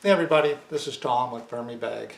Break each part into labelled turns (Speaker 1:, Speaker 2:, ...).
Speaker 1: Hey everybody, this is Tom with VermiBag.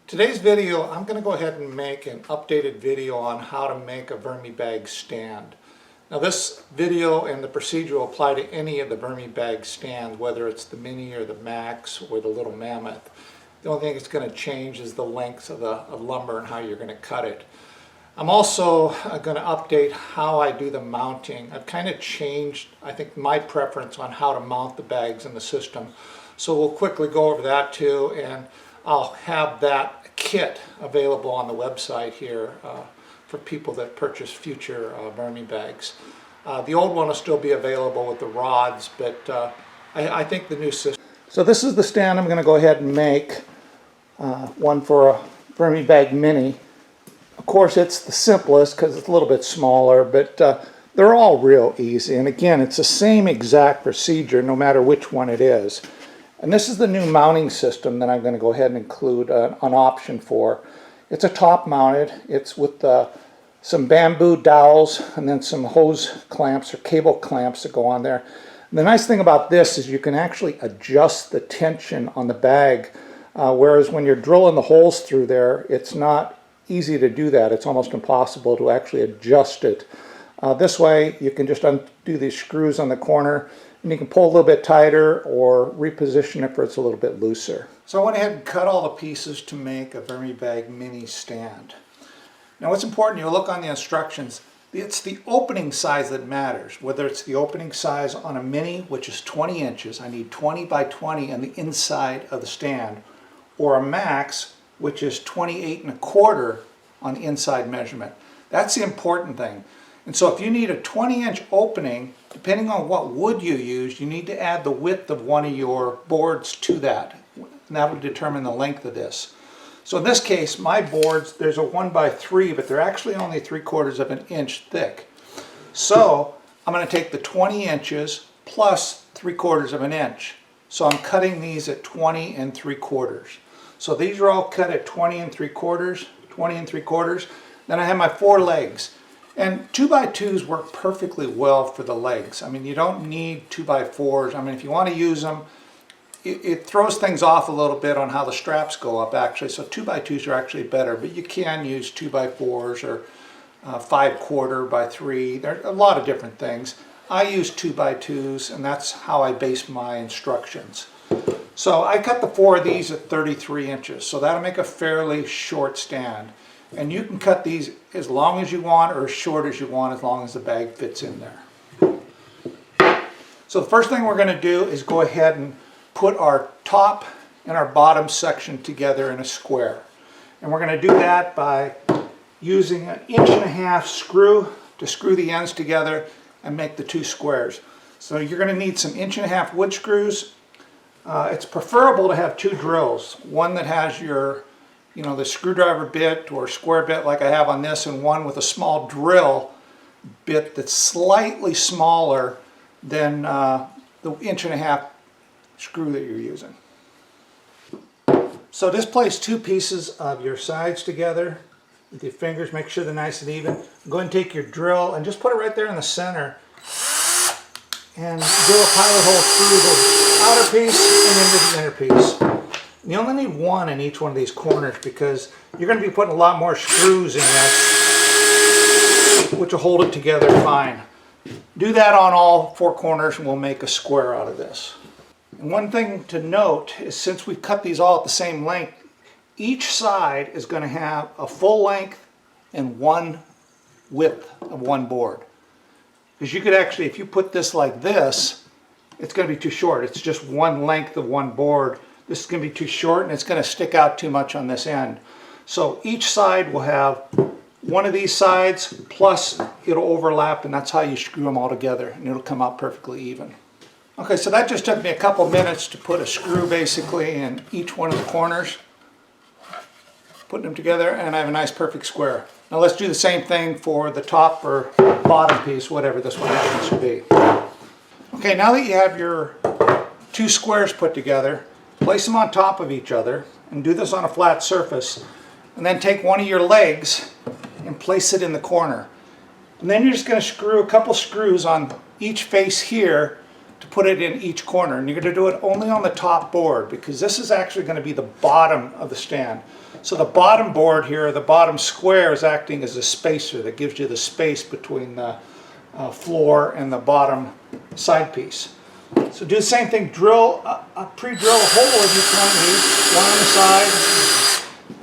Speaker 1: Today's video, I'm going to go ahead and make an updated video on how to make a VermiBag stand. Now this video and the procedure will apply to any of the VermiBag stands, whether it's the Mini or the Max or the Little Mammoth. The only thing that's going to change is the length of the lumber and how you're going to cut it. I'm also going to update how I do the mounting. I've kind of changed, I think, my preference on how to mount the bags in the system. So we'll quickly go over that too, and I'll have that kit available on the website here for people that purchase future VermiBags. The old one will still be available with the rods, but I think the new system. So this is the stand I'm going to go ahead and make, one for a VermiBag Mini. Of course, it's the simplest because it's a little bit smaller, but they're all real easy. And again, it's the same exact procedure no matter which one it is. And this is the new mounting system that I'm going to go ahead and include an option for. It's a top mounted. It's with some bamboo dowels and then some hose clamps or cable clamps that go on there. And the nice thing about this is you can actually adjust the tension on the bag, whereas when you're drilling the holes through there, it's not easy to do that. It's almost impossible to actually adjust it. This way you can just undo these screws on the corner and you can pull a little bit tighter or reposition it for it's a little bit looser. So I went ahead and cut all the pieces to make a VermiBag Mini stand. Now what's important, you look on the instructions, it's the opening size that matters. Whether it's the opening size on a Mini, which is 20 inches, I need 20 by 20 on the inside of the stand, or a Max, which is 28¼ on the inside measurement. That's the important thing. And so if you need a 20-inch opening, depending on what wood you use, you need to add the width of one of your boards to that. And that would determine the length of this. So in this case, my boards, there's a 1x3, but they're actually only 3/4 of an inch thick. So I'm going to take the 20 inches plus 3/4 of an inch. So I'm cutting these at 20 3/4. So these are all cut at 20 3/4, 20 3/4. Then I have my 4 legs. And 2x2s work perfectly well for the legs. I mean, you don't need 2x4s. I mean, if you want to use them, it throws things off a little bit on how the straps go up actually. So 2x2s are actually better, but you can use 2x4s or 5/4 by 3. There are a lot of different things. I use 2x2s, and that's how I base my instructions. So I cut the 4 of these at 33 inches. So that'll make a fairly short stand. And you can cut these as long as you want or as short as you want, as long as the bag fits in there. So the first thing we're going to do is go ahead and put our top and our bottom section together in a square. And we're going to do that by using an 1.5-inch screw to screw the ends together and make the 2 squares. So you're going to need some 1.5-inch wood screws. It's preferable to have 2 drills. One that has your the screwdriver bit or square bit like I have on this, and one with a small drill bit that's slightly smaller than the 1.5-inch screw that you're using. So just place 2 pieces of your sides together with your fingers. Make sure they're nice and even. Go ahead and take your drill and just put it right there in the center and drill a pilot hole through the outer piece and into the inner piece. You only need 1 in each one of these corners because you're going to be putting a lot more screws in this, which will hold it together fine. Do that on all 4 corners and we'll make a square out of this. And one thing to note is, since we've cut these all at the same length, each side is going to have a full length and 1 width of 1 board. Because you could actually, if you put this like this, it's going to be too short. It's just 1 length of 1 board. This is going to be too short and it's going to stick out too much on this end. So each side will have one of these sides, plus it'll overlap, and that's how you screw them all together, and it'll come out perfectly even. Okay, so that just took me a couple minutes to put a screw basically in each one of the corners. Putting them together, and I have a nice perfect square. Now let's do the same thing for the top or bottom piece, whatever this one happens to be. Okay, now that you have your 2 squares put together, place them on top of each other and do this on a flat surface, and then take one of your legs and place it in the corner. And then you're just going to screw a couple screws on each face here to put it in each corner, and you're going to do it only on the top board because this is actually going to be the bottom of the stand. So the bottom board here, the bottom square, is acting as a spacer that gives you the space between the floor and the bottom side piece. So do the same thing, pre-drill a hole in each one of these, one on the side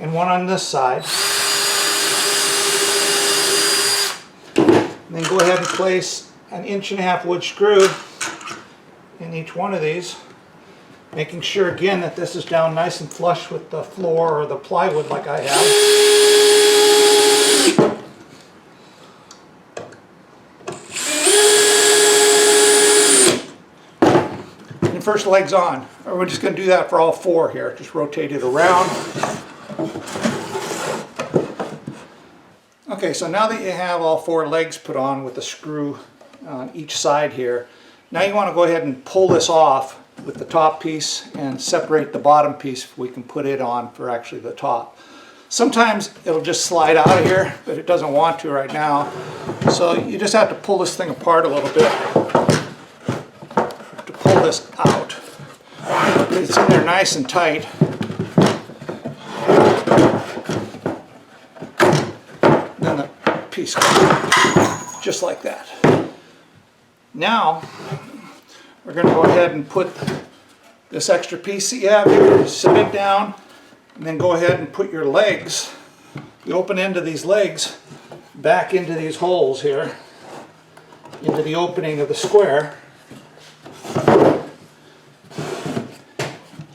Speaker 1: and one on this side. And then go ahead and place an 1.5-inch wood screw in each one of these, making sure again that this is down nice and flush with the floor or the plywood like I have. And the first leg's on. We're just going to do that for all four here. Just rotate it around. Okay, so now that you have all four legs put on with the screw on each side here, now you want to go ahead and pull this off with the top piece and separate the bottom piece if we can put it on for actually the top. Sometimes it'll just slide out of here, but it doesn't want to right now. So you just have to pull this thing apart a little bit to pull this out. It's in there nice and tight. Then the piece goes just like that. Now we're going to go ahead and put this extra piece that you have here, set it down, and then go ahead and put your legs, the open end of these legs, back into these holes here, into the opening of the square,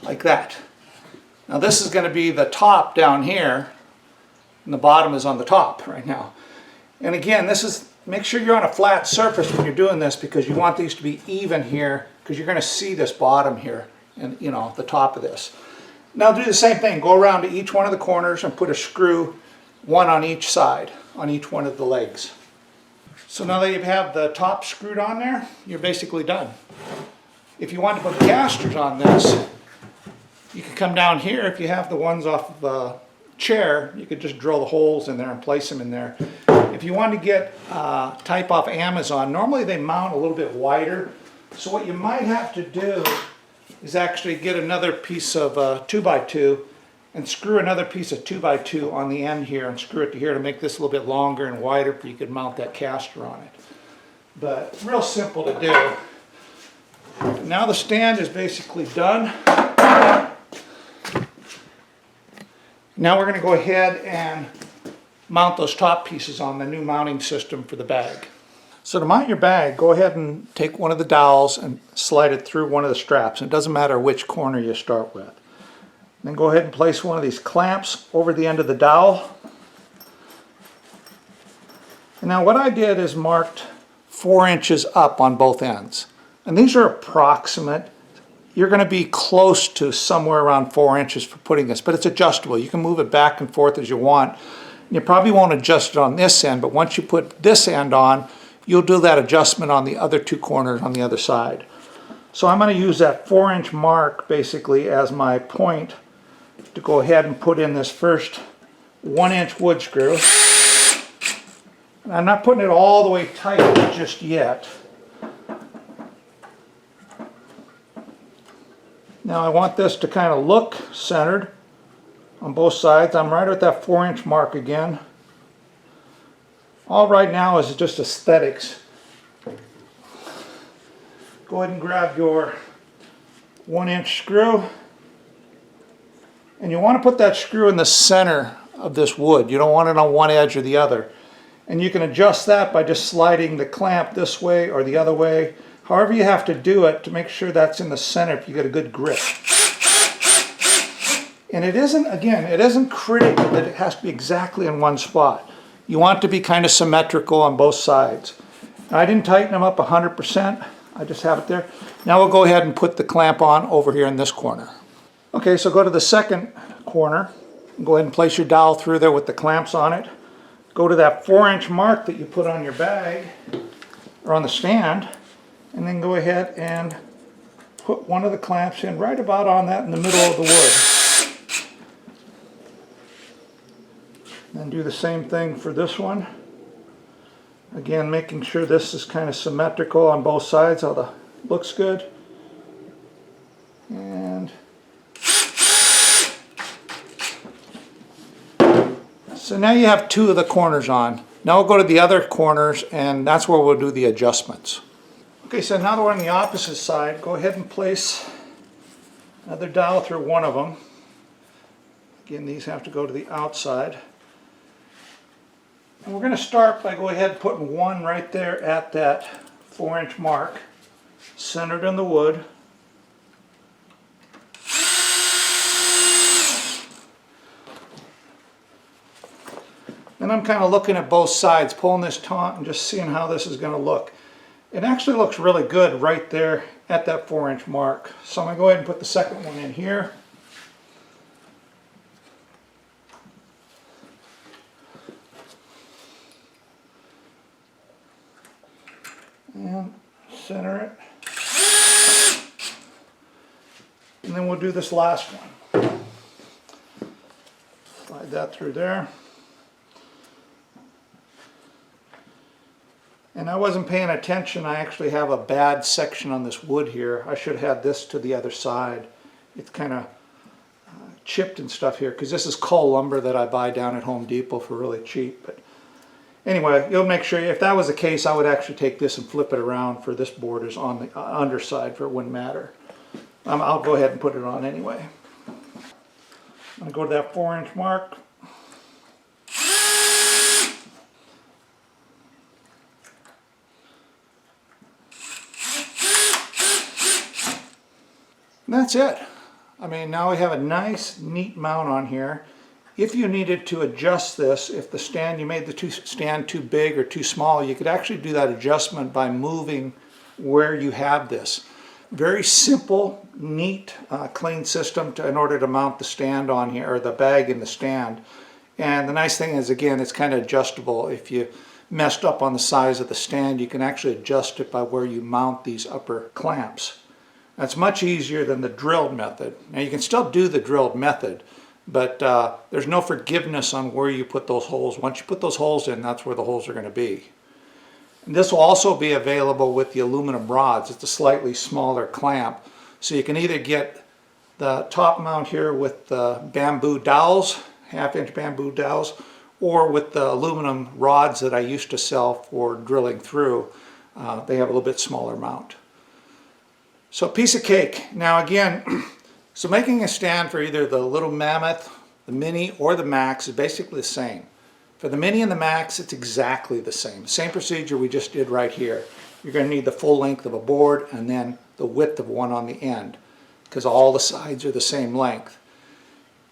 Speaker 1: like that. Now this is going to be the top down here, and the bottom is on the top right now. And again, this is, make sure you're on a flat surface when you're doing this because you want these to be even here because you're going to see this bottom here and the top of this. Now do the same thing. Go around to each one of the corners and put a screw, one on each side, on each one of the legs. So now that you have the top screwed on there, you're basically done. If you want to put casters on this, you can come down here. If you have the ones off of the chair, you could just drill the holes in there and place them in there. If you want to get type off Amazon, normally they mount a little bit wider. So what you might have to do is actually get another piece of 2x2 and screw another piece of 2x2 on the end here and screw it to here to make this a little bit longer and wider so you could mount that caster on it. But real simple to do. Now the stand is basically done. Now we're going to go ahead and mount those top pieces on the new mounting system for the bag. So to mount your bag, go ahead and take one of the dowels and slide it through one of the straps. It doesn't matter which corner you start with. Then go ahead and place one of these clamps over the end of the dowel. And now what I did is marked 4 inches up on both ends. And these are approximate. You're going to be close to somewhere around 4 inches for putting this, but it's adjustable. You can move it back and forth as you want. You probably won't adjust it on this end, but once you put this end on, you'll do that adjustment on the other two corners on the other side. So I'm going to use that 4-inch mark basically as my point to go ahead and put in this first 1-inch wood screw. And I'm not putting it all the way tight just yet. Now I want this to kind of look centered on both sides. I'm right at that 4-inch mark again. All right now is just aesthetics. Go ahead and grab your 1-inch screw. And you want to put that screw in the center of this wood. You don't want it on one edge or the other. And you can adjust that by just sliding the clamp this way or the other way. However you have to do it to make sure that's in the center if you get a good grip. And it isn't, again, it isn't critical that it has to be exactly in one spot. You want it to be kind of symmetrical on both sides. I didn't tighten them up 100%. I just have it there. Now we'll go ahead and put the clamp on over here in this corner. Okay, so go to the second corner. Go ahead and place your dowel through there with the clamps on it. Go to that 4-inch mark that you put on your bag or on the stand, and then go ahead and put one of the clamps in right about on that in the middle of the wood. Then do the same thing for this one. Again, making sure this is kind of symmetrical on both sides of the Looks good. And so now you have two of the corners on. Now we'll go to the other corners, and that's where we'll do the adjustments. Okay, so now that we're on the opposite side, go ahead and place another dowel through one of them. Again, these have to go to the outside. And we're going to start by going ahead and putting one right there at that 4-inch mark, centered in the wood. And I'm kind of looking at both sides, pulling this taut and just seeing how this is going to look. It actually looks really good right there at that 4-inch mark. So I'm going to go ahead and put the second one in here. And center it. And then we'll do this last one. Slide that through there. And I wasn't paying attention. I actually have a bad section on this wood here. I should have had this to the other side. It's kind of chipped and stuff here because this is cull lumber that I buy down at Home Depot for really cheap. But anyway, you'll make sure, if that was the case, I would actually take this and flip it around for this board is on the underside, for it wouldn't matter. I'll go ahead and put it on anyway. I'm going to go to that 4-inch mark. And that's it. I mean, now we have a nice, neat mount on here. If you needed to adjust this, if the stand, you made the stand too big or too small, you could actually do that adjustment by moving where you have this. Very simple, neat, clean system in order to mount the stand on here, or the bag in the stand. And the nice thing is, again, it's kind of adjustable. If you messed up on the size of the stand, you can actually adjust it by where you mount these upper clamps. That's much easier than the drilled method. Now you can still do the drilled method, but there's no forgiveness on where you put those holes. Once you put those holes in, that's where the holes are going to be. And this will also be available with the aluminum rods. It's a slightly smaller clamp. So you can either get the top mount here with the bamboo dowels, 1/2-inch bamboo dowels, or with the aluminum rods that I used to sell for drilling through. They have a little bit smaller mount. So piece of cake. Now again, so making a stand for either the Little Mammoth, the Mini, or the Max is basically the same. For the Mini and the Max, it's exactly the same. Same procedure we just did right here. You're going to need the full length of a board and then the width of one on the end, because all the sides are the same length.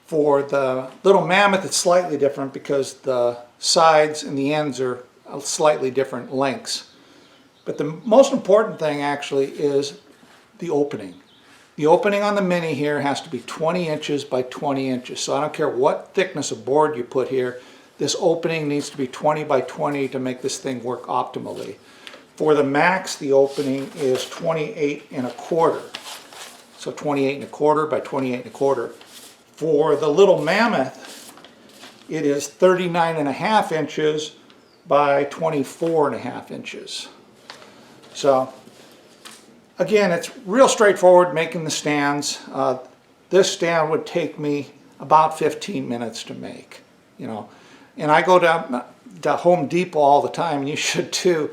Speaker 1: For the Little Mammoth, it's slightly different because the sides and the ends are slightly different lengths. But the most important thing actually is the opening. The opening on the Mini here has to be 20 inches by 20 inches. So I don't care what thickness of board you put here, this opening needs to be 20 by 20 to make this thing work optimally. For the Max, the opening is 28 1/4. So 28 1/4 by 28 1/4. For the Little Mammoth, it is 39 1/2 inches by 24 1/2 inches. So again, it's real straightforward making the stands. This stand would take me about 15 minutes to make, you know. And I go down to Home Depot all the time, and you should too.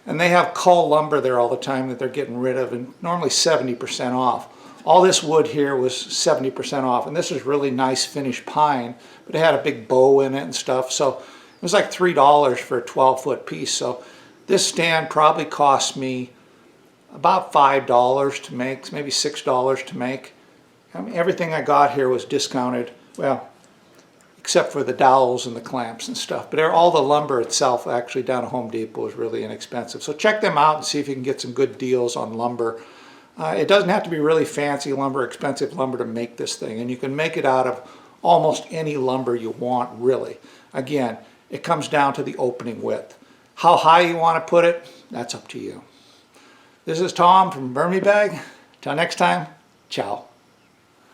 Speaker 1: And they have cull lumber there all the time that they're getting rid of, and normally 70% off. All this wood here was 70% off, and this is really nice finished pine, but it had a big bow in it and stuff. So it was like $3 for a 12-foot piece. So this stand probably cost me about $5 to make, maybe $6 to make. I mean, everything I got here was discounted, well, except for the dowels and the clamps and stuff. But all the lumber itself actually down at Home Depot is really inexpensive. So check them out and see if you can get some good deals on lumber. It doesn't have to be really fancy lumber, expensive lumber to make this thing. And you can make it out of almost any lumber you want, really. Again, it comes down to the opening width. How high you want to put it, that's up to you. This is Tom from VermiBag. Till next time, ciao.